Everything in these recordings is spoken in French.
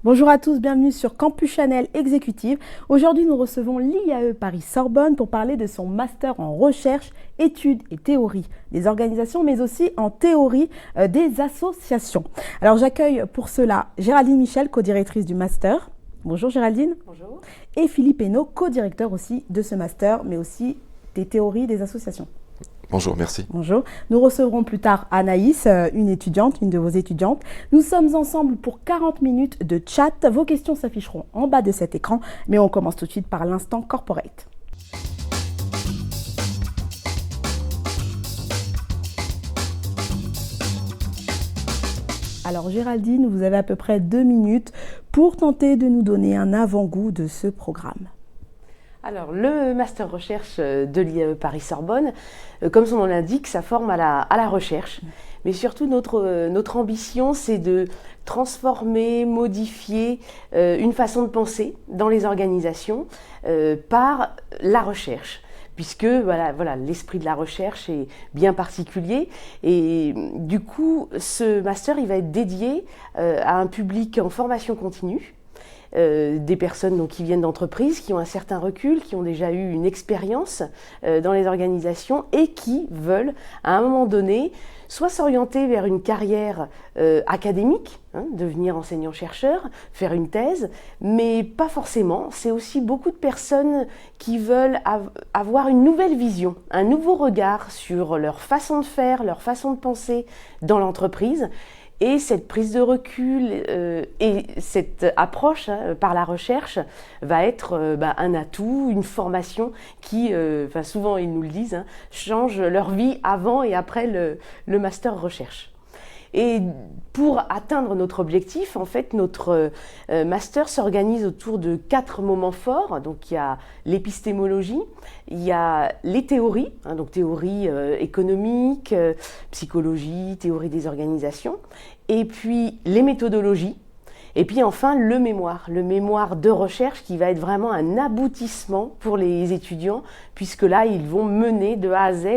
Bonjour à tous, bienvenue sur Campus Chanel Exécutive. Aujourd'hui, nous recevons l'IAE Paris-Sorbonne pour parler de son master en recherche, études et théorie des organisations, mais aussi en théorie des associations. Alors j'accueille pour cela Géraldine Michel, co-directrice du master. Bonjour Géraldine. Bonjour. Et Philippe Hainaut, co-directeur aussi de ce master, mais aussi des théories des associations. Bonjour, merci. Bonjour. Nous recevrons plus tard Anaïs, une de vos étudiantes. Nous sommes ensemble pour 40 minutes de chat. Vos questions s'afficheront en bas de cet écran, mais on commence tout de suite par l'instant corporate. Alors Géraldine, vous avez à peu près 2 minutes pour tenter de nous donner un avant-goût de ce programme. Alors, le Master Recherche de l'IAE Paris-Sorbonne, comme son nom l'indique, ça forme à la recherche. Mais surtout, notre ambition, c'est de transformer, modifier une façon de penser dans les organisations par la recherche. Puisque voilà, l'esprit de la recherche est bien particulier. Et du coup, ce master, il va être dédié à un public en formation continue. Des personnes donc, qui viennent d'entreprises, qui ont un certain recul, qui ont déjà eu une expérience dans les organisations et qui veulent, à un moment donné, soit s'orienter vers une carrière académique, devenir enseignant-chercheur, faire une thèse, mais pas forcément. C'est aussi beaucoup de personnes qui veulent avoir une nouvelle vision, un nouveau regard sur leur façon de faire, leur façon de penser dans l'entreprise. Et cette prise de recul et cette approche par la recherche va être un atout, une formation qui, souvent ils nous le disent, change leur vie avant et après le master recherche. Et pour atteindre notre objectif, en fait, notre master s'organise autour de 4 moments forts. Donc, il y a l'épistémologie, il y a les théories, donc théorie économique, psychologie, théorie des organisations, et puis les méthodologies. Et puis enfin, le mémoire de recherche qui va être vraiment un aboutissement pour les étudiants, puisque là, ils vont mener de A à Z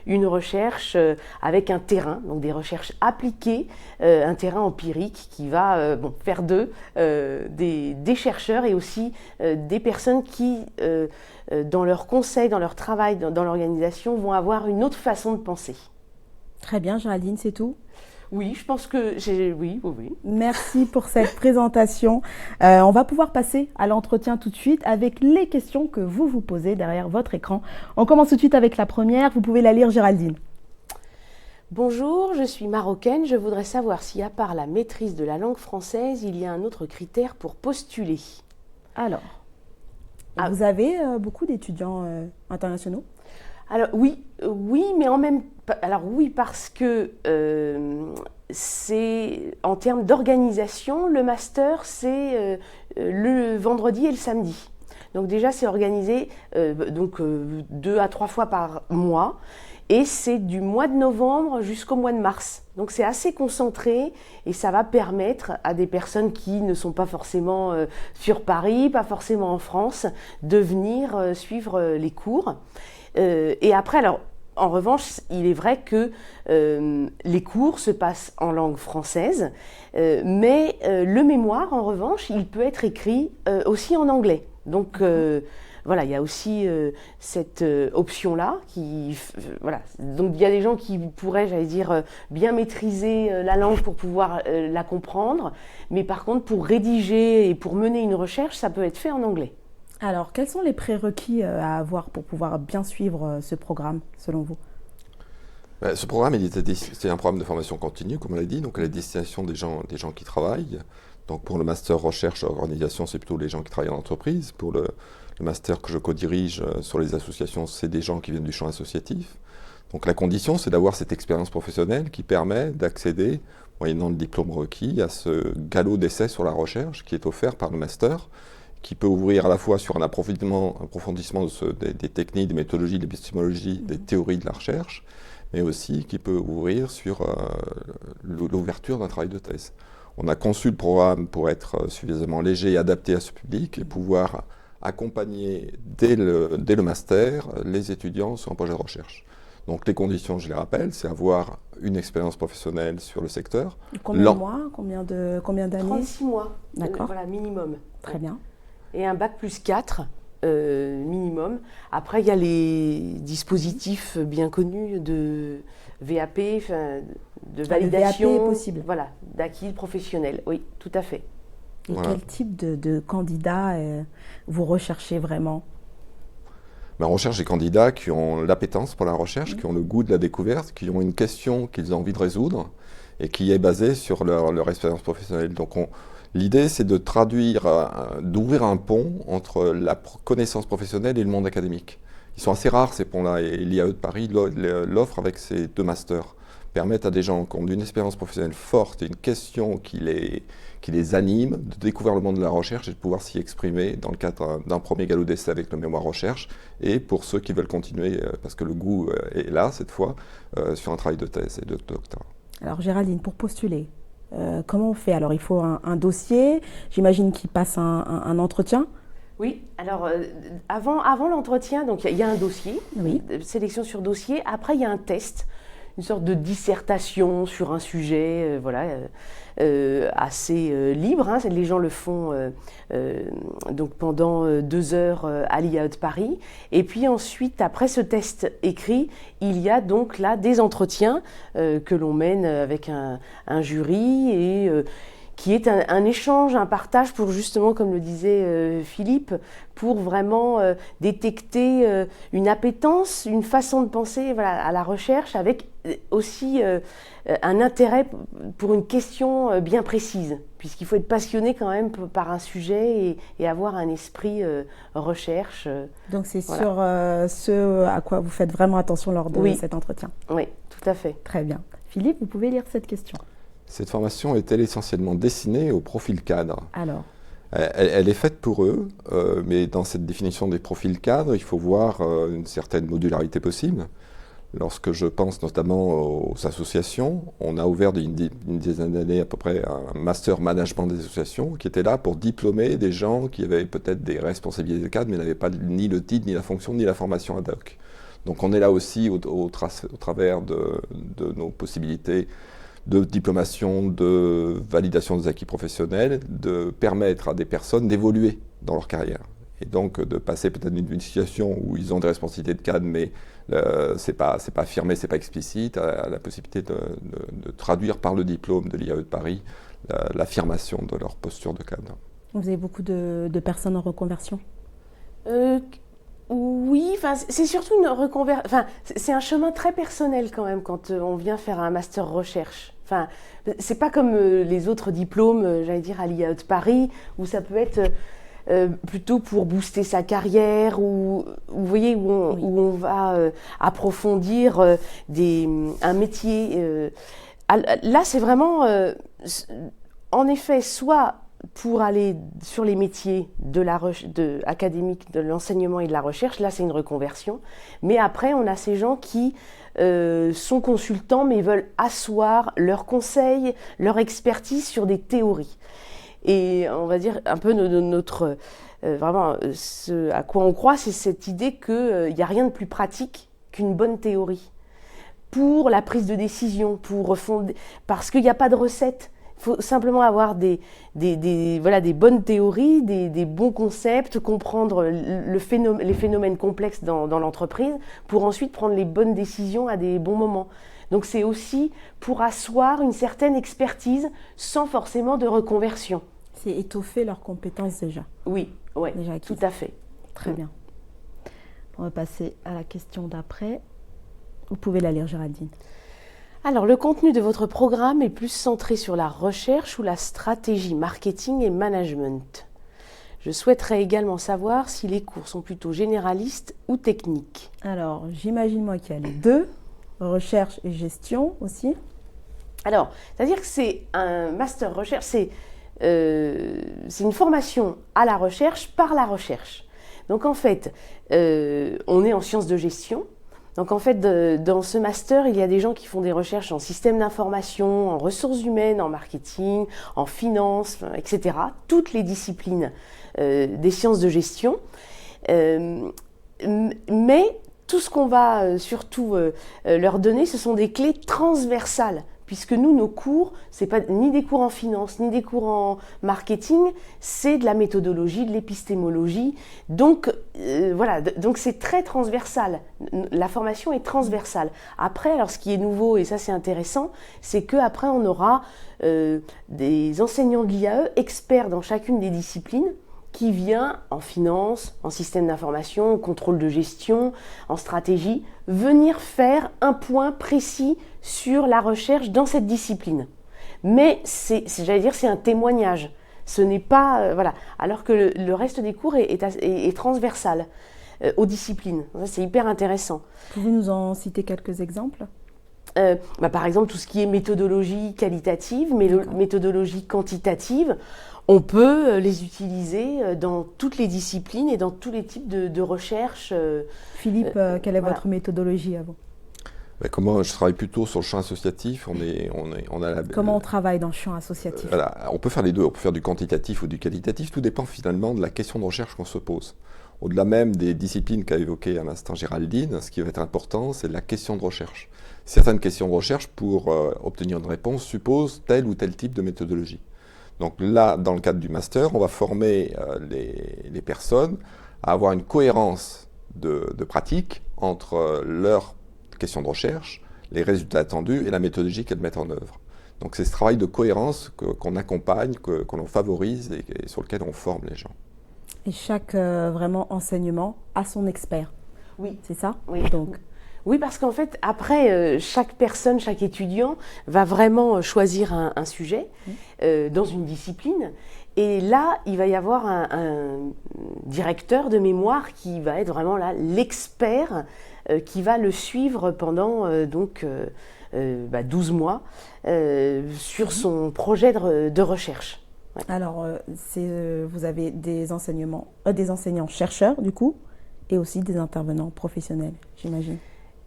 une recherche avec un terrain, donc des recherches appliquées, un terrain empirique qui va faire d'eux des chercheurs et aussi des personnes qui, dans leur conseil, dans leur travail, dans l'organisation, vont avoir une autre façon de penser. Très bien, Géraldine, c'est tout? Oui, je pense que j'ai... Oui. Merci pour cette présentation. On va pouvoir passer à l'entretien tout de suite avec les questions que vous posez derrière votre écran. On commence tout de suite avec la première. Vous pouvez la lire, Géraldine. Bonjour, je suis marocaine. Je voudrais savoir si, à part la maîtrise de la langue française, il y a un autre critère pour postuler. Alors, vous avez beaucoup d'étudiants internationaux? Alors oui, mais en même temps, alors oui parce que c'est en termes d'organisation, le master c'est le vendredi et le samedi. Donc déjà c'est organisé 2 à 3 fois par mois et c'est du mois de novembre jusqu'au mois de mars. Donc c'est assez concentré et ça va permettre à des personnes qui ne sont pas forcément sur Paris, pas forcément en France, de venir suivre les cours. Et après, alors, en revanche, il est vrai que les cours se passent en langue française, mais le mémoire, en revanche, il peut être écrit aussi en anglais. Donc, voilà, il y a aussi cette option-là. Donc, il y a des gens qui pourraient, j'allais dire, bien maîtriser la langue pour pouvoir la comprendre, mais par contre, pour rédiger et pour mener une recherche, ça peut être fait en anglais. Alors, quels sont les prérequis à avoir pour pouvoir bien suivre ce programme, selon vous? Ce programme, c'est un programme de formation continue, comme on l'a dit, donc à la destination des gens qui travaillent. Donc pour le master recherche organisation, c'est plutôt les gens qui travaillent en entreprise. Pour le master que je co-dirige sur les associations, c'est des gens qui viennent du champ associatif. Donc la condition, c'est d'avoir cette expérience professionnelle qui permet d'accéder, moyennant le diplôme requis, à ce galop d'essai sur la recherche qui est offert par le master, qui peut ouvrir à la fois sur un approfondissement des techniques, des méthodologies, de l'épistémologie, des théories de la recherche, mais aussi qui peut ouvrir sur l'ouverture d'un travail de thèse. On a conçu le programme pour être suffisamment léger et adapté à ce public et pouvoir accompagner dès le master les étudiants sur un projet de recherche. Donc les conditions, je les rappelle, c'est avoir une expérience professionnelle sur le secteur. Combien de mois, combien d'années? 36 mois, D'accord. Voilà, minimum. Très bien. Et un bac plus 4 minimum. Après, il y a les dispositifs bien connus de VAP, de validation. Le VAP est possible. Voilà, d'acquis professionnel. Oui, tout à fait. Et Voilà. quel type de candidat vous recherchez vraiment? On recherche des candidats qui ont l'appétence pour la recherche, qui ont le goût de la découverte, qui ont une question qu'ils ont envie de résoudre et qui est basée sur leur expérience professionnelle. Donc l'idée, c'est de traduire, d'ouvrir un pont entre la connaissance professionnelle et le monde académique. Ils sont assez rares ces ponts-là et l'IAE de Paris l'offre avec ses 2 masters. Permettent à des gens qui ont une expérience professionnelle forte et une question qui les anime, de découvrir le monde de la recherche et de pouvoir s'y exprimer dans le cadre d'un premier galop d'essai avec le mémoire recherche. Et pour ceux qui veulent continuer, parce que le goût est là cette fois, sur un travail de thèse et de doctorat. Alors Géraldine, pour postuler, comment on fait? Alors il faut un dossier, j'imagine qu'il passe un entretien. Oui, alors avant l'entretien, donc il y a un dossier, Oui. Sélection sur dossier. Après, il y a un test, une sorte de dissertation sur un sujet, assez libre. Hein. Les gens le font donc pendant 2 heures à l'IAE de Paris. Et puis ensuite, après ce test écrit, il y a donc là des entretiens que l'on mène avec un jury et qui est un échange, un partage pour justement, comme le disait Philippe, pour vraiment détecter une appétence, une façon de penser à la recherche, avec aussi un intérêt pour une question bien précise, puisqu'il faut être passionné quand même par un sujet et avoir un esprit recherche. Donc c'est sur ce à quoi vous faites vraiment attention lors de cet entretien. Oui, tout à fait. Très bien. Philippe, vous pouvez lire cette question. Cette formation est-elle essentiellement destinée au profil cadre? Alors, elle est faite pour eux, mais dans cette définition des profils cadres, il faut voir une certaine modularité possible. Lorsque je pense notamment aux associations, on a ouvert une dizaine d'années à peu près un master management des associations qui était là pour diplômer des gens qui avaient peut-être des responsabilités de cadre, mais n'avaient pas ni le titre, ni la fonction, ni la formation ad hoc. Donc on est là aussi au travers de nos possibilités de diplomation, de validation des acquis professionnels, de permettre à des personnes d'évoluer dans leur carrière. Et donc de passer peut-être d'une situation où ils ont des responsabilités de cadre, mais c'est pas affirmé, c'est pas explicite, à la possibilité de traduire par le diplôme de l'IAE de Paris l'affirmation de leur posture de cadre. vous avez beaucoup de personnes en reconversion? Oui, c'est surtout une reconversion. C'est un chemin très personnel quand même quand on vient faire un master recherche. C'est pas comme les autres diplômes, j'allais dire à l'IAE de Paris, où ça peut être plutôt pour booster sa carrière, ou vous voyez où on va approfondir un métier. Là, c'est vraiment, en effet, soit pour aller sur les métiers académiques, de l'enseignement et de la recherche, là c'est une reconversion. Mais après, on a ces gens qui sont consultants mais veulent asseoir leurs conseils, leur expertise sur des théories. Et on va dire un peu notre vraiment ce à quoi on croit, c'est cette idée qu'il n'y a rien de plus pratique qu'une bonne théorie pour la prise de décision, parce qu'il n'y a pas de recette. Il faut simplement avoir des bonnes théories, des bons concepts, comprendre les phénomènes complexes dans l'entreprise pour ensuite prendre les bonnes décisions à des bons moments. Donc c'est aussi pour asseoir une certaine expertise sans forcément de reconversion. C'est étoffer leurs compétences déjà. Oui, déjà tout à fait. Très bien. On va passer à la question d'après. Vous pouvez la lire, Géraldine. Alors, le contenu de votre programme est plus centré sur la recherche ou la stratégie marketing et management. Je souhaiterais également savoir si les cours sont plutôt généralistes ou techniques. Alors, j'imagine moi qu'il y a les deux, recherche et gestion aussi. Alors, c'est-à-dire que c'est un master recherche, c'est une formation à la recherche par la recherche. Donc en fait, on est en sciences de gestion. Donc en fait, dans ce master, il y a des gens qui font des recherches en système d'information, en ressources humaines, en marketing, en finance, etc. Toutes les disciplines des sciences de gestion. Mais tout ce qu'on va surtout leur donner, ce sont des clés transversales. Puisque nous, nos cours, ce n'est pas ni des cours en finance, ni des cours en marketing, c'est de la méthodologie, de l'épistémologie. Donc, voilà, donc c'est très transversal. La formation est transversale. Après, alors ce qui est nouveau, et ça c'est intéressant, c'est qu'après on aura des enseignants de l'IAE, experts dans chacune des disciplines, qui vient en finance, en système d'information, en contrôle de gestion, en stratégie, venir faire un point précis sur la recherche dans cette discipline. Mais j'allais dire, c'est un témoignage. Ce n'est pas, voilà. Alors que le reste des cours est transversal aux disciplines. Ça, c'est hyper intéressant. Pouvez-vous nous en citer quelques exemples ? Par exemple, tout ce qui est méthodologie qualitative, méthodologie quantitative, on peut les utiliser dans toutes les disciplines et dans tous les types de recherche. Philippe, quelle est votre méthodologie à vous ? Comment je travaille plutôt sur le champ associatif. Comment on travaille dans le champ associatif ? On peut faire les deux, on peut faire du quantitatif ou du qualitatif, tout dépend finalement de la question de recherche qu'on se pose. Au-delà même des disciplines qu'a évoquées à l'instant Géraldine, ce qui va être important, c'est la question de recherche. Certaines questions de recherche, pour obtenir une réponse, supposent tel ou tel type de méthodologie. Donc là, dans le cadre du master, on va former les personnes à avoir une cohérence de pratique entre leurs questions de recherche, les résultats attendus et la méthodologie qu'elles mettent en œuvre. Donc c'est ce travail de cohérence qu'on accompagne, que l'on favorise et sur lequel on forme les gens. Et chaque vraiment enseignement a son expert. Oui. C'est ça ? Oui. Donc, oui, parce qu'en fait, après, chaque personne, chaque étudiant va vraiment choisir un sujet dans une discipline. Et là, il va y avoir un directeur de mémoire qui va être vraiment là, l'expert qui va le suivre pendant 12 mois sur son projet de recherche. Ouais. Alors, vous avez des enseignants chercheurs, du coup, et aussi des intervenants professionnels, j'imagine.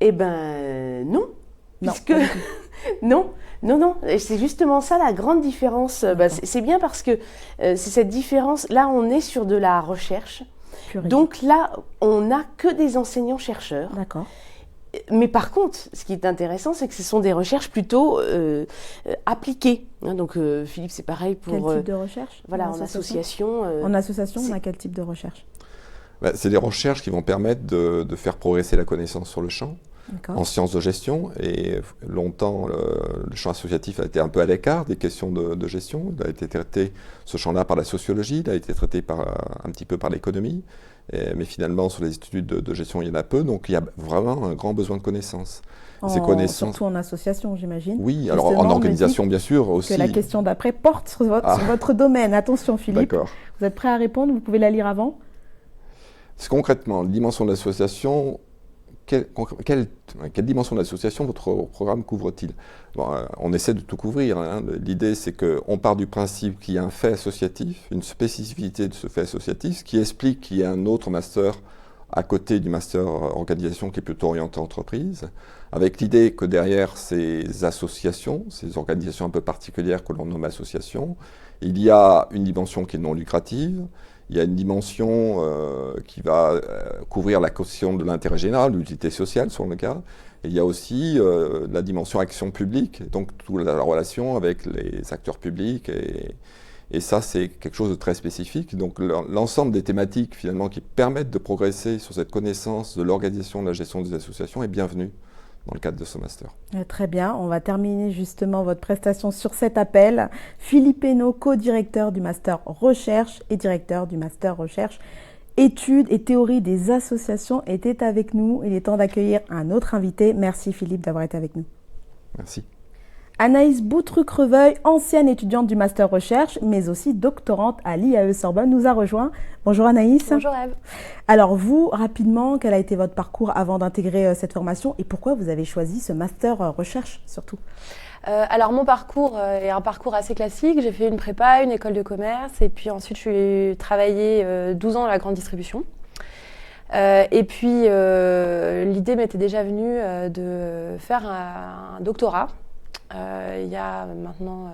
Eh ben non, puisque non, et c'est justement ça la grande différence. C'est bien parce que c'est cette différence. Là, on est sur de la recherche, donc là, on n'a que des enseignants-chercheurs. D'accord. Mais par contre, ce qui est intéressant, c'est que ce sont des recherches plutôt appliquées. Donc Philippe, c'est pareil pour... Quel type de recherche ? Voilà, en association. En association, on a quel type de recherche ? C'est des recherches qui vont permettre de faire progresser la connaissance sur le champ, en sciences de gestion. Et longtemps, le champ associatif a été un peu à l'écart des questions de gestion. Il a été traité, ce champ-là, par la sociologie, il a été traité un petit peu par l'économie. Mais finalement, sur les études de gestion, il y en a peu. Donc, il y a vraiment un grand besoin de connaissances. Surtout en association, j'imagine. Oui, alors en organisation, bien sûr, aussi. Que la question d'après porte sur votre domaine. Attention, Philippe. D'accord. Vous êtes prêt à répondre ? Vous pouvez la lire avant ? Concrètement, la dimension de l'association, quelle dimension d'association votre programme couvre-t-il ? On essaie de tout couvrir. L'idée, c'est qu'on part du principe qu'il y a un fait associatif, une spécificité de ce fait associatif, qui explique qu'il y a un autre master à côté du master organisation qui est plutôt orienté entreprise, avec l'idée que derrière ces associations, ces organisations un peu particulières que l'on nomme associations, il y a une dimension qui est non lucrative. Il y a une dimension qui va couvrir la question de l'intérêt général, l'utilité sociale sur le cas. Et il y a aussi la dimension action publique, donc toute la relation avec les acteurs publics. Et ça, c'est quelque chose de très spécifique. Donc l'ensemble des thématiques finalement qui permettent de progresser sur cette connaissance de l'organisation de la gestion des associations est bienvenue dans le cadre de ce master. Très bien, on va terminer justement votre prestation sur cet appel. Philippe Hainaut, co-directeur du master recherche et directeur du master recherche études et théorie des associations, était avec nous. Il est temps d'accueillir un autre invité. Merci Philippe d'avoir été avec nous. Merci. Anaïs Boutruc-Reveuil, ancienne étudiante du master recherche, mais aussi doctorante à l'IAE Sorbonne, nous a rejoint. Bonjour Anaïs. Bonjour Eve. Alors vous, rapidement, quel a été votre parcours avant d'intégrer cette formation et pourquoi vous avez choisi ce master recherche surtout ? Alors mon parcours est un parcours assez classique. J'ai fait une prépa, une école de commerce et puis ensuite je suis travaillé 12 ans à la grande distribution. Et puis l'idée m'était déjà venue de faire un doctorat. Il y a maintenant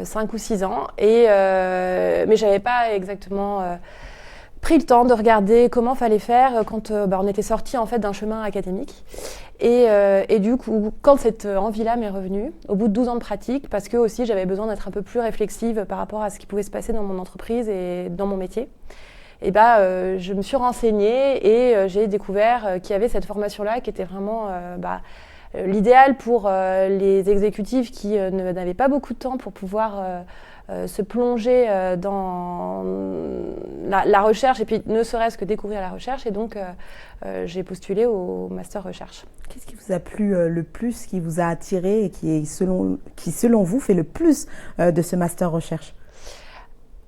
5 ou 6 ans, mais je n'avais pas exactement pris le temps de regarder comment fallait faire quand on était sortis en fait d'un chemin académique. Et du coup, quand cette envie-là m'est revenue, au bout de 12 ans de pratique, parce que aussi j'avais besoin d'être un peu plus réflexive par rapport à ce qui pouvait se passer dans mon entreprise et dans mon métier, et je me suis renseignée et j'ai découvert qu'il y avait cette formation-là qui était vraiment l'idéal pour les exécutifs qui n'avaient pas beaucoup de temps pour pouvoir se plonger dans la recherche et puis ne serait-ce que découvrir la recherche. Et donc, j'ai postulé au Master Recherche. Qu'est-ce qui vous a plu le plus, qui vous a attiré et qui, selon vous, fait le plus de ce Master Recherche ?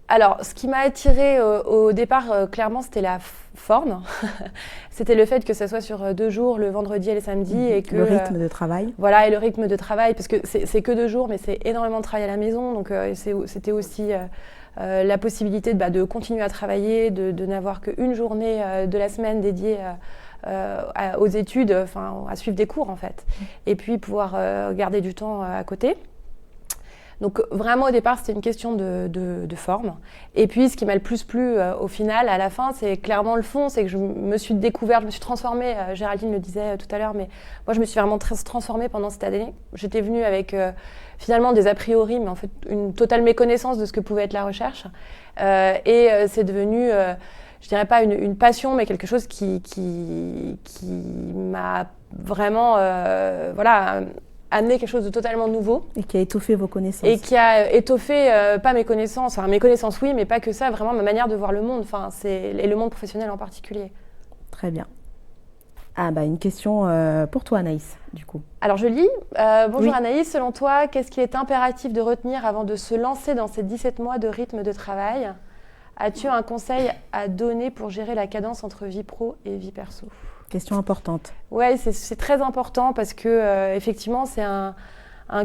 Alors, ce qui m'a attirée au départ, clairement, c'était la forme. C'était le fait que ça soit sur 2 jours, le vendredi et le samedi. Et que, le rythme de travail. Voilà, et le rythme de travail, parce que c'est que 2 jours, mais c'est énormément de travail à la maison. Donc, c'était aussi la possibilité de continuer à travailler, de n'avoir qu'une journée de la semaine dédiée aux études, à suivre des cours, en fait. Et puis, pouvoir garder du temps à côté. Donc vraiment au départ c'était une question de forme. Et puis ce qui m'a le plus plu au final, à la fin, c'est clairement le fond, c'est que je me suis découverte, je me suis transformée, Géraldine le disait tout à l'heure, mais moi je me suis vraiment transformée pendant cette année. J'étais venue avec finalement des a priori, mais en fait une totale méconnaissance de ce que pouvait être la recherche. Et c'est devenu, je dirais pas une passion, mais quelque chose qui m'a vraiment, amener quelque chose de totalement nouveau. Et qui a étoffé vos connaissances. Et qui a étoffé, pas mes connaissances, mes connaissances oui, mais pas que ça, vraiment ma manière de voir le monde, et le monde professionnel en particulier. Très bien. Une question pour toi Anaïs, du coup. Alors je lis. Bonjour Oui. Anaïs, selon toi, qu'est-ce qu'il est impératif de retenir avant de se lancer dans ces 17 mois de rythme de travail ? As-tu un conseil à donner pour gérer la cadence entre vie pro et vie perso ? Question importante. Ouais, c'est très important parce que effectivement, c'est un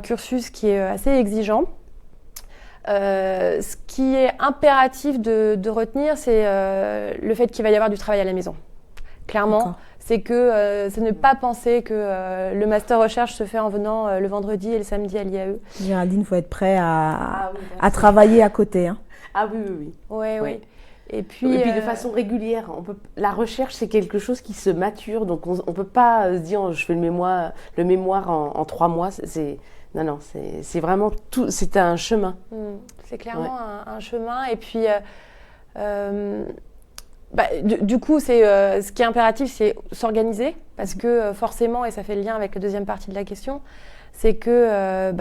cursus qui est assez exigeant. Ce qui est impératif de retenir, c'est le fait qu'il va y avoir du travail à la maison. Clairement, D'accord. c'est ne pas penser que le master recherche se fait en venant le vendredi et le samedi à l'IAE. Géraldine, il faut être prêt à travailler à côté. Hein. Ah oui. Oui. Et puis de façon régulière. La recherche, c'est quelque chose qui se mature. Donc, on ne peut pas se dire je fais le mémoire en 3 mois. C'est vraiment tout. C'est un chemin. C'est clairement un chemin. Et puis, du coup, ce qui est impératif, c'est s'organiser. Parce que forcément, et ça fait le lien avec la deuxième partie de la question, c'est que,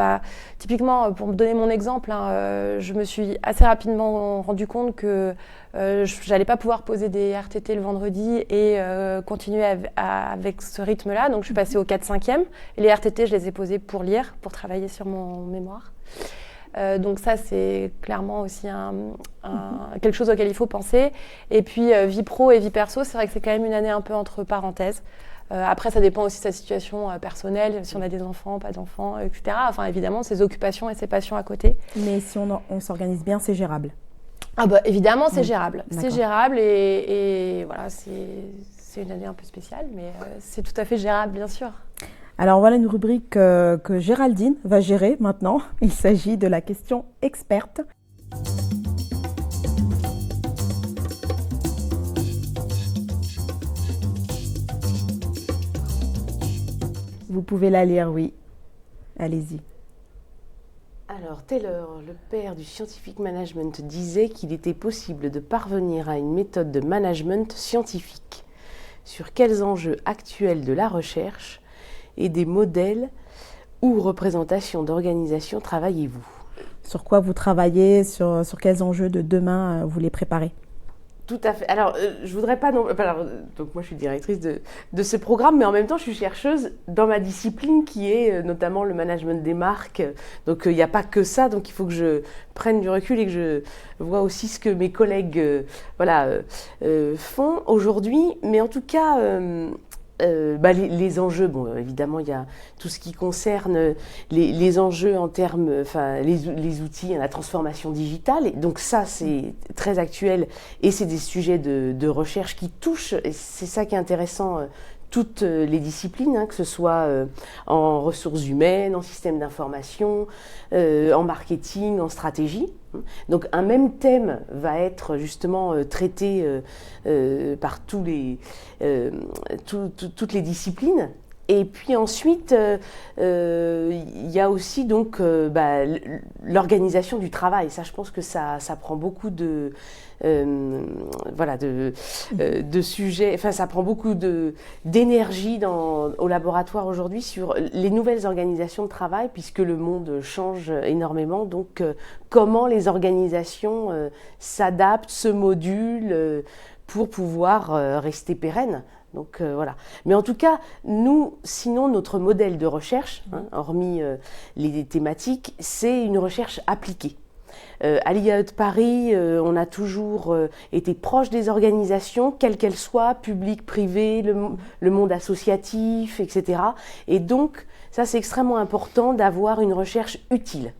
typiquement, pour me donner mon exemple, je me suis assez rapidement rendu compte que je n'allais pas pouvoir poser des RTT le vendredi et continuer avec ce rythme-là. Donc, je suis passée au 4/5e. Et les RTT, je les ai posés pour lire, pour travailler sur mon mémoire. Donc ça, c'est clairement aussi quelque chose auquel il faut penser. Et puis, vie pro et vie perso, c'est vrai que c'est quand même une année un peu entre parenthèses. Après, ça dépend aussi de sa situation personnelle, si on a des enfants, pas d'enfants, etc. Enfin, évidemment, ses occupations et ses passions à côté. Mais si on s'organise bien, c'est gérable. Évidemment, c'est gérable. D'accord. C'est gérable et voilà, c'est une année un peu spéciale, mais c'est tout à fait gérable, bien sûr. Alors voilà une rubrique que Géraldine va gérer maintenant. Il s'agit de la question experte. Vous pouvez la lire, oui. Allez-y. Alors, Taylor, le père du scientific management, disait qu'il était possible de parvenir à une méthode de management scientifique. Sur quels enjeux actuels de la recherche et des modèles ou représentations d'organisation travaillez-vous ? Sur quoi vous travaillez, sur quels enjeux de demain vous les préparez ? Tout à fait. Alors, je voudrais pas... donc moi, je suis directrice de ce programme, mais en même temps, je suis chercheuse dans ma discipline qui est notamment le management des marques. Donc, il n'y a pas que ça. Donc, il faut que je prenne du recul et que je vois aussi ce que mes collègues font aujourd'hui. Mais en tout cas... les enjeux, évidemment, il y a tout ce qui concerne les enjeux en termes, les outils, la transformation digitale. Et donc ça, c'est très actuel et c'est des sujets de recherche qui touchent, et c'est ça qui est intéressant, toutes les disciplines, que ce soit en ressources humaines, en système d'information, en marketing, en stratégie. Donc un même thème va être justement traité par toutes les disciplines. Et puis ensuite, il y a aussi donc l'organisation du travail. Ça, je pense que ça prend beaucoup de sujets. Enfin, ça prend beaucoup d'énergie au laboratoire aujourd'hui sur les nouvelles organisations de travail, puisque le monde change énormément. Donc, comment les organisations s'adaptent, se modulent pour pouvoir rester pérennes. Donc voilà. Mais en tout cas, nous, sinon, notre modèle de recherche, hormis les thématiques, c'est une recherche appliquée. À l'IAE de Paris, on a toujours été proche des organisations, quelles qu'elles soient, publiques, privées, le monde associatif, etc. Et donc, ça, c'est extrêmement important d'avoir une recherche utile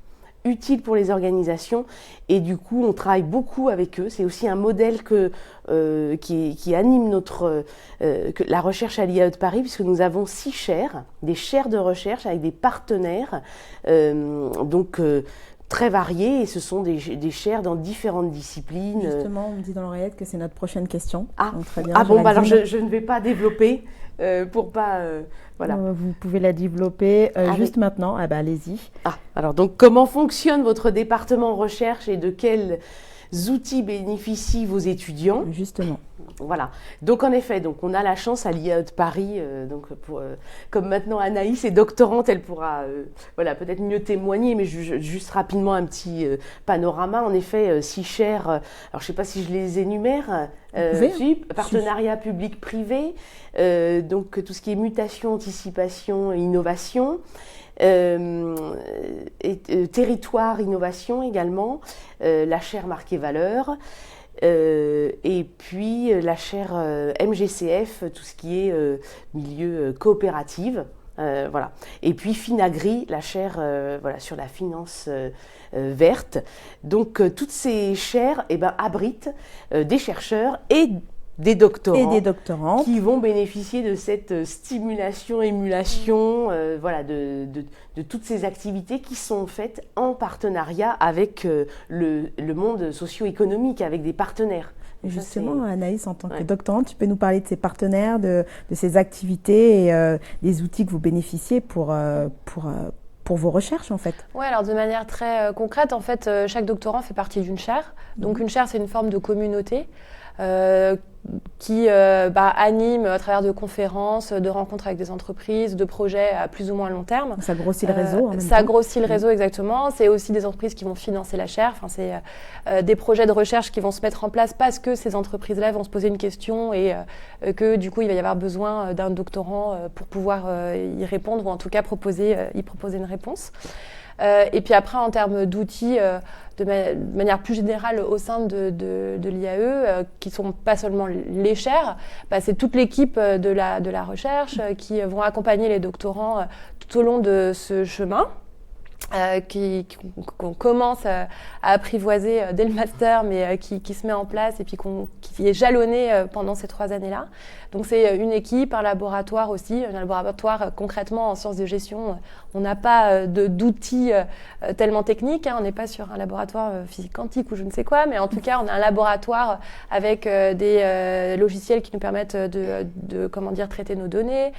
pour les organisations, et du coup on travaille beaucoup avec eux. C'est aussi un modèle qui anime la recherche à l'IAE de Paris, puisque nous avons 6 chaires, des chaires de recherche avec des partenaires très variés, et ce sont des chaires dans différentes disciplines. Justement, on me dit dans l'oreillette que c'est notre prochaine question. Donc, très bien, alors je ne vais pas développer pour pas... voilà. Vous pouvez la développer juste maintenant. Allez-y. Alors donc, comment fonctionne votre département recherche et de quels outils bénéficient vos étudiants? Justement. Voilà. Donc en effet, on a la chance à l'IAE de Paris, comme maintenant Anaïs est doctorante, elle pourra peut-être mieux témoigner, mais juste rapidement un petit panorama. En effet, 6 chaires, alors je ne sais pas si je les énumère, partenariat public-privé, donc tout ce qui est mutation, anticipation, innovation. Territoire innovation également, la chaire marquée valeur, et puis la chaire MGCF, tout ce qui est milieu coopératif, voilà. Et puis Finagri, la chaire sur la finance verte. Donc toutes ces chaires abritent des chercheurs et des doctorants qui vont bénéficier de cette stimulation, émulation, de toutes ces activités qui sont faites en partenariat avec le monde socio-économique, avec des partenaires. Et justement, Anaïs, en tant que doctorante, tu peux nous parler de ces partenaires, de ces activités et des outils que vous bénéficiez pour vos recherches, en fait. Oui, alors de manière très concrète, en fait, chaque doctorant fait partie d'une chaire. Donc une chaire, c'est une forme de communauté qui anime à travers de conférences, de rencontres avec des entreprises, de projets à plus ou moins long terme. Ça grossit le réseau en même temps. Ça grossit le réseau, exactement. C'est aussi des entreprises qui vont financer la chaire. Enfin, c'est des projets de recherche qui vont se mettre en place parce que ces entreprises-là vont se poser une question et que du coup, il va y avoir besoin d'un doctorant pour pouvoir y répondre, ou en tout cas y proposer une réponse. Et puis après, en termes d'outils, de manière plus générale au sein de l'IAE, qui ne sont pas seulement les chaires, c'est toute l'équipe de la recherche qui vont accompagner les doctorants tout au long de ce chemin. Qu'on commence à apprivoiser dès le master, mais qui se met en place et puis qui est jalonné pendant ces 3 années-là. Donc c'est une équipe, un laboratoire aussi. Un laboratoire, concrètement, en sciences de gestion, on n'a pas d'outils tellement techniques. On n'est pas sur un laboratoire physique quantique ou je ne sais quoi, mais en tout cas, on a un laboratoire avec des logiciels qui nous permettent de traiter nos données,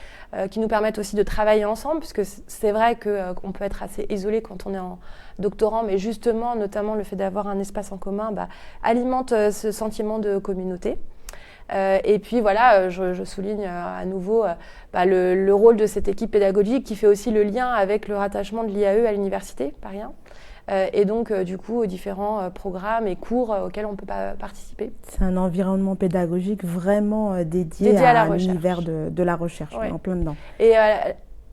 qui nous permettent aussi de travailler ensemble, puisque c'est vrai qu'on peut être assez isolé quand on est en doctorant, mais justement, notamment le fait d'avoir un espace en commun alimente ce sentiment de communauté. Et puis voilà, je souligne à nouveau le rôle de cette équipe pédagogique qui fait aussi le lien avec le rattachement de l'IAE à l'université, pas rien. Et donc, du coup, aux différents programmes et cours auxquels on peut participer. C'est un environnement pédagogique vraiment dédié à l'univers de la recherche, en plein dedans. Et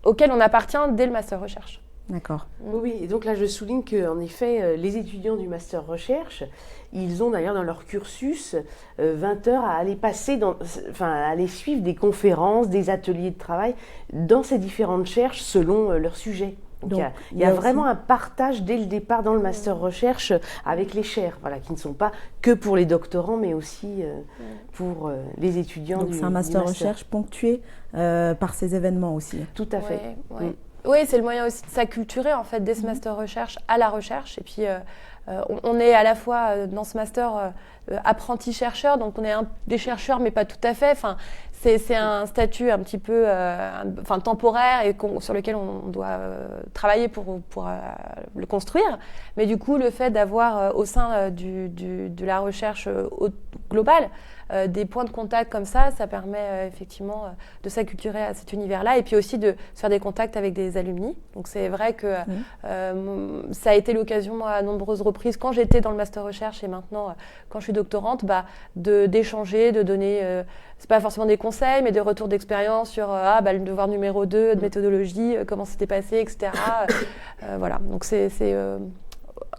auquel on appartient dès le master recherche. D'accord. Oui, et donc là, je souligne qu'en effet, les étudiants du master recherche, ils ont d'ailleurs dans leur cursus 20 heures à aller à aller suivre des conférences, des ateliers de travail dans ces différentes recherches selon leur sujet. Donc, il y a vraiment un partage dès le départ dans le master recherche avec les chaires, voilà, qui ne sont pas que pour les doctorants, mais aussi pour les étudiants. Donc c'est un master recherche ponctué par ces événements aussi. Tout à fait. Oui, c'est le moyen aussi de s'acculturer en fait dès ce master recherche à la recherche. Et puis on est à la fois dans ce master apprenti chercheur, donc on est des chercheurs mais pas tout à fait. Enfin, c'est un statut un petit peu temporaire et sur lequel on doit travailler pour le construire. Mais du coup, le fait d'avoir au sein de la recherche globale des points de contact comme ça permet effectivement de s'acculturer à cet univers-là et puis aussi de faire des contacts avec des alumni. Donc c'est vrai que ça a été l'occasion à nombreuses reprises quand j'étais dans le master recherche et maintenant quand je suis doctorante, d'échanger, de donner, c'est pas forcément des conseils, mais des retours d'expérience sur le devoir numéro 2 de méthodologie, comment c'était passé, etc. Voilà, donc c'est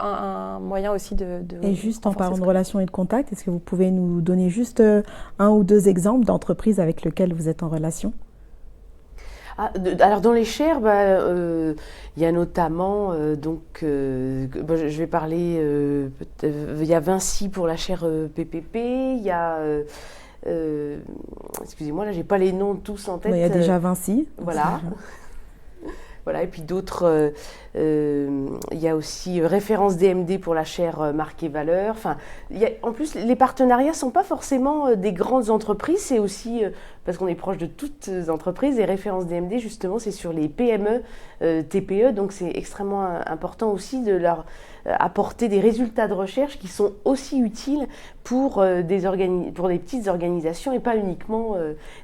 un moyen aussi de Et juste en parlant de relations et de contacts, est-ce que vous pouvez nous donner juste un ou deux exemples d'entreprises avec lesquelles vous êtes en relation ? Alors dans les chaires, il y a notamment je vais parler il y a Vinci pour la chaire PPP, il y a excusez-moi, là j'ai pas les noms tous en tête. Il y a déjà Vinci. Voilà. Voilà, et puis d'autres, il y a aussi référence DMD pour la chaire marque et valeur. Enfin, en plus, les partenariats ne sont pas forcément des grandes entreprises, c'est aussi parce qu'on est proche de toutes les entreprises. Et référence DMD, justement, c'est sur les PME, TPE, donc c'est extrêmement important aussi de leur apporter des résultats de recherche qui sont aussi utiles pour des petites organisations et pas uniquement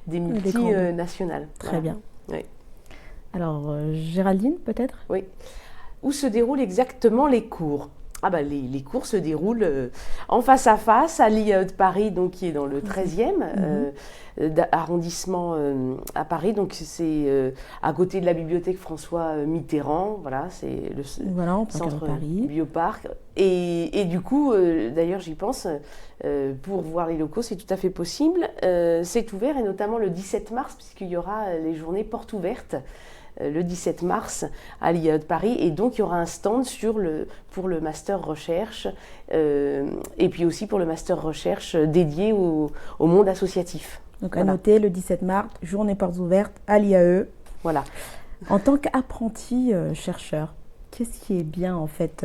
des multinationales. Très bien. Oui. Alors, Géraldine, peut-être ? Oui. Où se déroulent exactement les cours ? Les cours se déroulent en face à face à l'IAE de Paris, donc, qui est dans le 13e arrondissement à Paris. Donc, c'est à côté de la bibliothèque François Mitterrand. Voilà, c'est le centre Bioparc. Et du coup, d'ailleurs, j'y pense, pour voir les locaux, c'est tout à fait possible. C'est ouvert, et notamment le 17 mars, puisqu'il y aura les journées portes ouvertes. Le 17 mars à l'IAE de Paris, et donc il y aura un stand pour le master recherche et puis aussi pour le master recherche dédié au monde associatif. Donc à noter, le 17 mars, journée portes ouvertes à l'IAE. Voilà. En tant qu'apprenti chercheur, qu'est-ce qui est bien en fait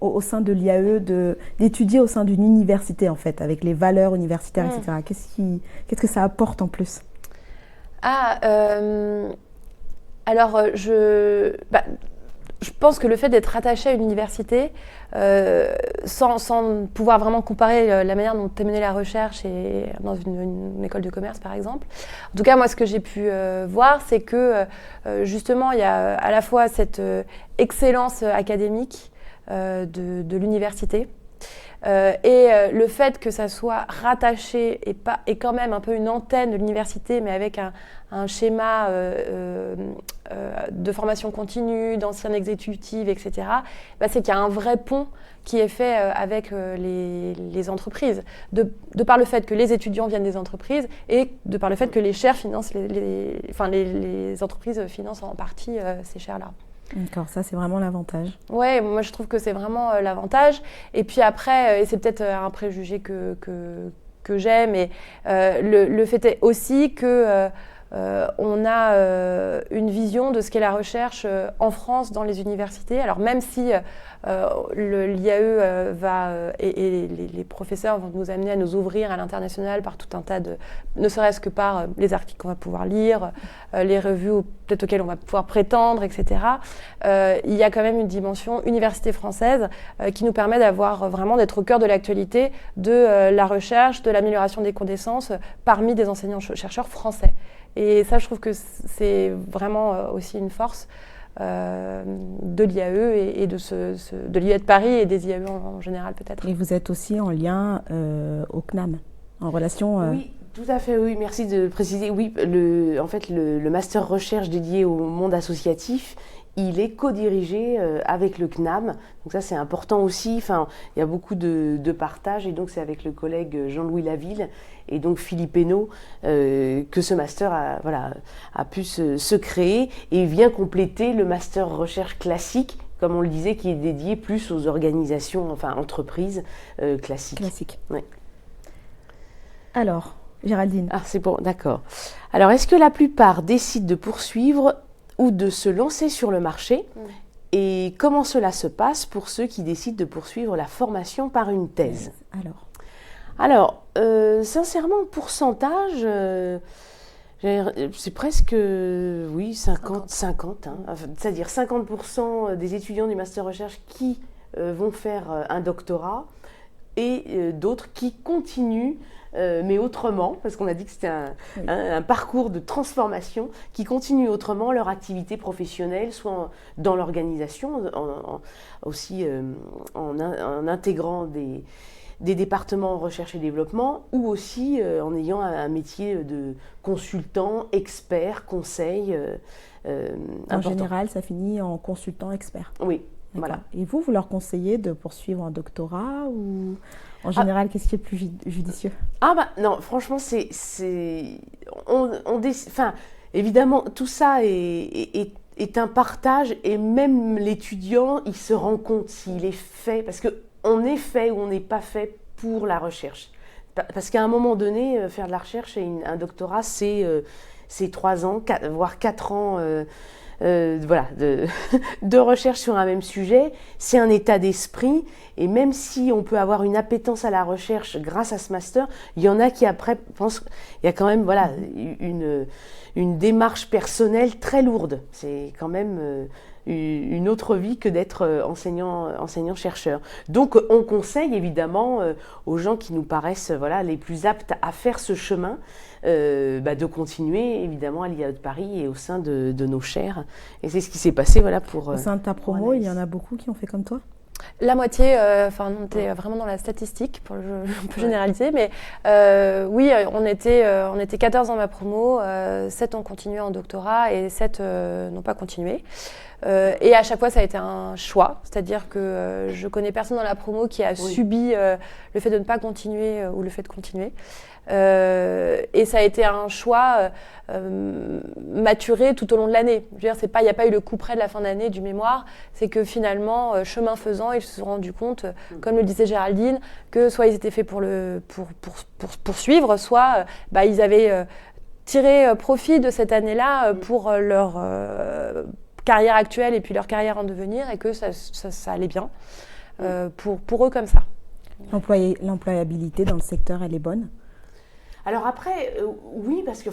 au sein de l'IAE d'étudier au sein d'une université en fait, avec les valeurs universitaires, etc. Qu'est-ce que ça apporte en plus ? Je pense que le fait d'être attaché à une université, sans pouvoir vraiment comparer la manière dont est menée la recherche et dans une école de commerce par exemple, en tout cas moi ce que j'ai pu voir, c'est que justement il y a à la fois cette excellence académique de l'université, le fait que ça soit rattaché et quand même un peu une antenne de l'université, mais avec un schéma de formation continue, d'anciennes exécutives, etc., c'est qu'il y a un vrai pont qui est fait avec les entreprises, de par le fait que les étudiants viennent des entreprises et de par le fait que les chaires financent les entreprises financent en partie ces chaires-là. D'accord, ça c'est vraiment l'avantage. Ouais, moi je trouve que c'est vraiment l'avantage. Et puis après, et c'est peut-être un préjugé que j'ai, mais le fait est aussi que on a une vision de ce qu'est la recherche en France dans les universités. Alors même si l'IAE et les professeurs vont nous amener à nous ouvrir à l'international par tout un tas ne serait-ce que par les articles qu'on va pouvoir lire, les revues peut-être auxquelles on va pouvoir prétendre, etc. Il y a quand même une dimension université française qui nous permet d'être au cœur de l'actualité de la recherche, de l'amélioration des connaissances parmi des enseignants-chercheurs français. Et ça, je trouve que c'est vraiment aussi une force de l'IAE et de l'IAE de Paris et des IAE en général peut-être. Et vous êtes aussi en lien au CNAM, en relation... Oui, tout à fait, oui, merci de préciser. Oui, en fait, le master recherche dédié au monde associatif, il est co-dirigé avec le CNAM. Donc ça, c'est important aussi. Enfin, il y a beaucoup de partage et donc c'est avec le collègue Jean-Louis Laville et donc Philippe Hainaut que ce master a pu se créer et vient compléter le master recherche classique, comme on le disait, qui est dédié plus aux organisations, enfin entreprises classiques. Ouais. Alors, Géraldine. Ah, c'est bon, d'accord. Alors, est-ce que la plupart décident de poursuivre ou de se lancer sur le marché ? Et comment cela se passe pour ceux qui décident de poursuivre la formation par une thèse ? Alors, sincèrement, pourcentage, c'est presque, oui, 50, hein. C'est-à-dire 50% des étudiants du master recherche qui vont faire un doctorat et d'autres qui continuent, mais autrement, parce qu'on a dit que c'était un parcours de transformation, qui continuent autrement leur activité professionnelle, soit dans l'organisation, aussi en intégrant des départements en recherche et développement, ou aussi en ayant un métier de consultant, expert, conseil En important. général, ça finit en consultant expert. Oui, D'accord. voilà. Et vous leur conseillez de poursuivre un doctorat ou en général, qu'est-ce qui est plus judicieux ? Ah bah non, franchement, enfin, évidemment, tout ça est un partage et même l'étudiant, il se rend compte s'il est fait, parce qu'on est fait ou on n'est pas fait pour la recherche. Parce qu'à un moment donné, faire de la recherche et un doctorat, c'est 3 ans, voire 4 ans de recherche sur un même sujet. C'est un état d'esprit. Et même si on peut avoir une appétence à la recherche grâce à ce master, il y en a qui après pensent qu'il y a quand même une démarche personnelle très lourde. C'est quand même une autre vie que d'être enseignant-chercheur. Donc on conseille évidemment aux gens qui nous paraissent les plus aptes à faire ce chemin de continuer évidemment à l'IAE de Paris et au sein de nos chaires. Et c'est ce qui s'est passé pour... Au sein de ta promo, il y en a beaucoup qui ont fait comme toi ? La moitié, on était vraiment dans la statistique, pour un peu généraliser, mais oui, on était 14 dans ma promo, 7 ont continué en doctorat et 7 n'ont pas continué. Et à chaque fois, ça a été un choix, c'est-à-dire que je connais personne dans la promo qui a subi le fait de ne pas continuer ou le fait de continuer. Et ça a été un choix maturé tout au long de l'année. Je veux dire, il n'y a pas eu le coup près de la fin d'année du mémoire, c'est que finalement, chemin faisant, ils se sont rendus compte, comme le disait Géraldine, que soit ils étaient faits pour poursuivre, soit ils avaient tiré profit de cette année-là pour leur carrière actuelle et puis leur carrière en devenir, et que ça allait bien pour eux comme ça. L'employabilité dans le secteur, elle est bonne ? Alors après, oui, parce que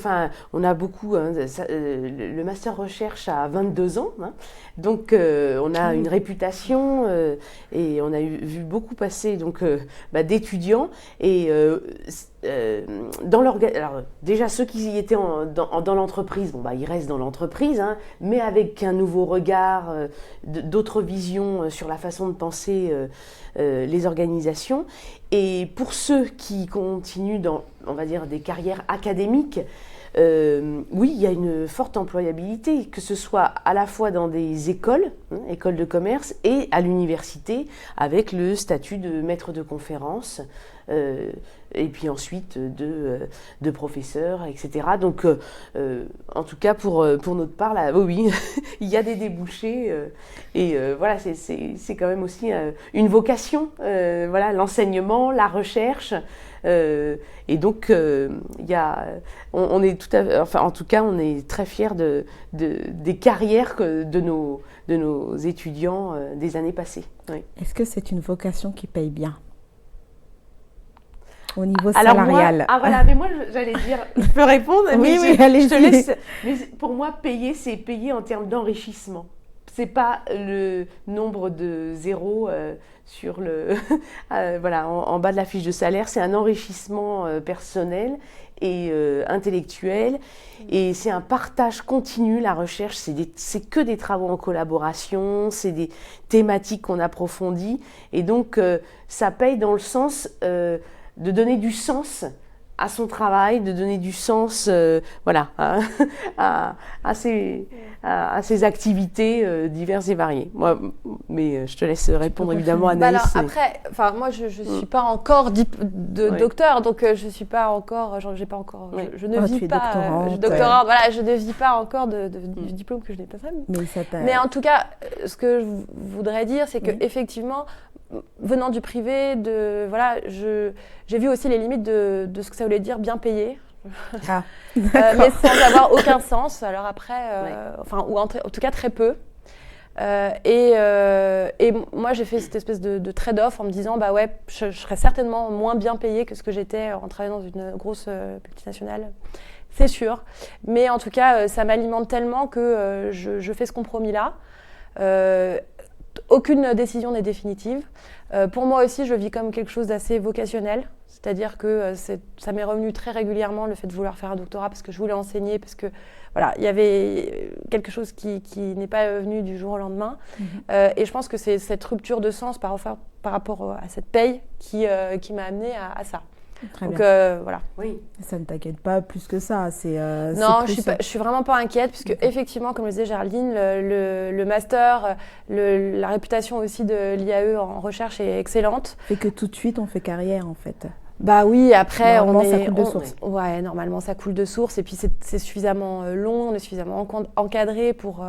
on a beaucoup, le master recherche a 22 ans, hein, donc on a une réputation et on a vu beaucoup passer d'étudiants et alors déjà ceux qui étaient dans l'entreprise, ils restent dans l'entreprise, hein, mais avec un nouveau regard, d'autres visions sur la façon de penser les organisations. Et pour ceux qui continuent dans, on va dire, des carrières académiques, oui, il y a une forte employabilité, que ce soit à la fois dans des écoles, écoles de commerce, et à l'université, avec le statut de maître de conférence, et puis ensuite de professeur, etc. Donc, en tout cas, pour notre part, là, oui, il y a des débouchés, et c'est quand même aussi une vocation, l'enseignement, la recherche. Et donc, on est tout à fait, en tout cas, on est très fiers des carrières de nos étudiants des années passées. Oui. Est-ce que c'est une vocation qui paye bien au niveau salarial? Mais moi, j'allais dire, je peux répondre, mais je te laisse. Mais pour moi, c'est payer en termes d'enrichissement. C'est pas le nombre de zéros sur en bas de la fiche de salaire. C'est un enrichissement personnel et intellectuel, et c'est un partage continu. La recherche, c'est que des travaux en collaboration, c'est des thématiques qu'on approfondit, et donc ça paye dans le sens de donner du sens à son travail, de donner du sens voilà, à ses activités diverses et variées. Moi, mais je te laisse répondre évidemment, Anaïs. Alors après, moi je suis pas encore docteur, donc je suis pas encore, j'ai pas encore, je ne vis pas, doctorante, voilà, je ne vis pas encore du diplôme que je n'ai pas fait. Mais en tout cas, ce que je voudrais dire, c'est que effectivement, venant du privé, j'ai vu aussi les limites de ce que ça voulait dire bien payé. Mais sans avoir aucun sens. Alors après, ou en tout cas très peu. Et moi, j'ai fait cette espèce de trade-off en me disant, je serais certainement moins bien payée que ce que j'étais en travaillant dans une grosse multinationale. C'est sûr. Mais en tout cas, ça m'alimente tellement que je fais ce compromis-là. Aucune décision n'est définitive. Pour moi aussi, je vis comme quelque chose d'assez vocationnel. C'est-à-dire que ça m'est revenu très régulièrement, le fait de vouloir faire un doctorat, parce que je voulais enseigner, parce que voilà, il y avait quelque chose qui n'est pas venu du jour au lendemain. Et je pense que c'est cette rupture de sens par rapport à cette paye qui m'a amenée à ça. Très Donc bien. voilà. Oui. Ça ne t'inquiète pas plus que ça. Non, je suis vraiment pas inquiète, puisque effectivement, comme le disait Géraldine, le master, la réputation aussi de l'IAE en recherche est excellente. Et que tout de suite, on fait carrière en fait. Bah oui, après, normalement, ça coule de source. Ouais, normalement, ça coule de source. Et puis, c'est suffisamment long, on est suffisamment encadré pour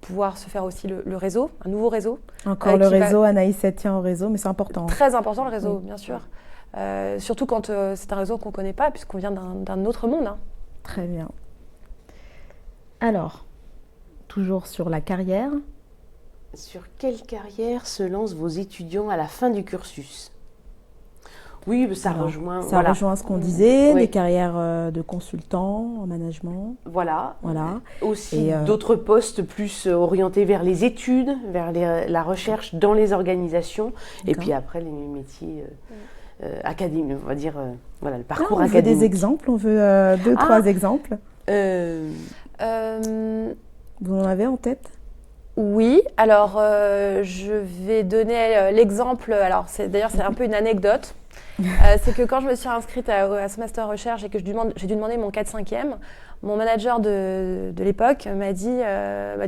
pouvoir se faire aussi le réseau, un nouveau réseau. Encore le réseau, Anaïs, elle tient au réseau, mais c'est important. Très important, le réseau, bien sûr. Surtout quand c'est un réseau qu'on ne connaît pas, puisqu'on vient d'un autre monde. Hein. Très bien. Alors, toujours sur la carrière. Sur quelle carrière se lancent vos étudiants à la fin du cursus ? Oui, ça rejoint ce qu'on disait, des carrières de consultant en management. Voilà. Aussi Et d'autres postes plus orientés vers les études, vers la recherche dans les organisations. Et puis après, les métiers académiques, on va dire, le parcours académique. On veut des exemples, on veut 2-3 exemples. Vous en avez en tête ? Oui, alors je vais donner l'exemple, d'ailleurs c'est un peu une anecdote. C'est que quand je me suis inscrite à ce master recherche et que j'ai dû demander mon 4/5e, mon manager de l'époque m'a dit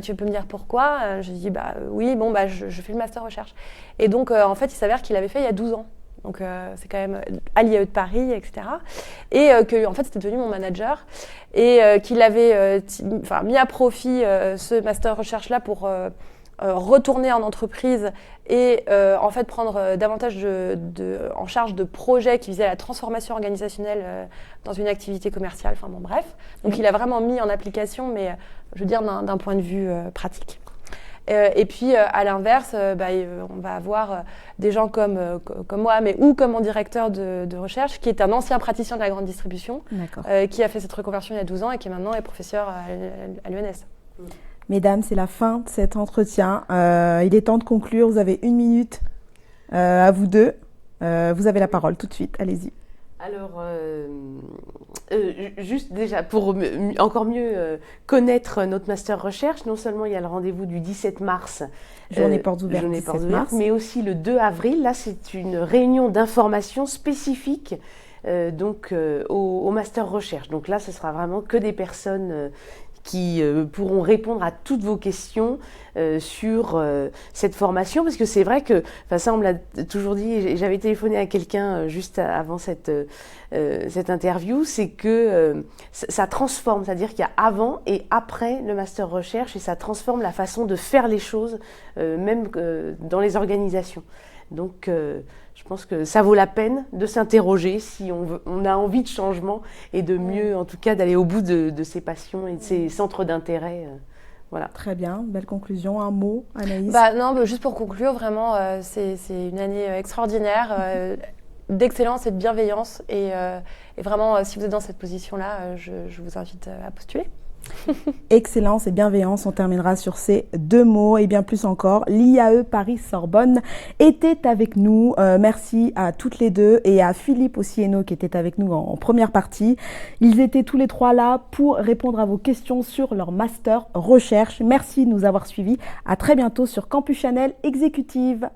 tu peux me dire pourquoi ? J'ai dit oui, je fais le master recherche. Et donc en fait il s'avère qu'il l'avait fait il y a 12 ans. Donc c'est quand même à l'IAE de Paris, etc. Et que en fait c'était devenu mon manager et qu'il avait mis à profit ce master recherche là pour retourner en entreprise et en fait prendre davantage en charge de projets qui visaient la transformation organisationnelle dans une activité commerciale. Enfin bon, bref. Donc il a vraiment mis en application, mais je veux dire d'un point de vue pratique. Et puis à l'inverse, on va avoir des gens comme moi, ou comme mon directeur de recherche, qui est un ancien praticien de la grande distribution, qui a fait cette reconversion il y a 12 ans et qui maintenant est professeur à l'ENS. Mesdames, c'est la fin de cet entretien. Il est temps de conclure. Vous avez 1 minute à vous deux. Vous avez la parole tout de suite. Allez-y. Alors, juste déjà, pour encore mieux connaître notre master recherche, non seulement il y a le rendez-vous du 17 mars, journée portes ouvertes, mais aussi le 2 avril. Là, c'est une réunion d'information spécifique au master recherche. Donc là, ce sera vraiment que des personnes qui pourront répondre à toutes vos questions sur cette formation, parce que c'est vrai que, ça on me l'a toujours dit, et j'avais téléphoné à quelqu'un juste avant cette interview, c'est que ça transforme, c'est-à-dire qu'il y a avant et après le master recherche, et ça transforme la façon de faire les choses, même dans les organisations. Donc, je pense que ça vaut la peine de s'interroger si on a envie de changement et de mieux, en tout cas, d'aller au bout de ses passions et de ses centres d'intérêt. Voilà. Très bien, belle conclusion. Un mot, Anaïs ? Juste pour conclure, vraiment, c'est une année extraordinaire, d'excellence et de bienveillance. Et vraiment, si vous êtes dans cette position-là, je vous invite à postuler. Excellence et bienveillance, on terminera sur ces 2 mots et bien plus encore. L'IAE Paris-Sorbonne était avec nous. Merci à toutes les deux et à Philippe Ossieno qui était avec nous en première partie. Ils étaient tous les 3 là pour répondre à vos questions sur leur master recherche. Merci de nous avoir suivis. À très bientôt sur Campus Channel Exécutive.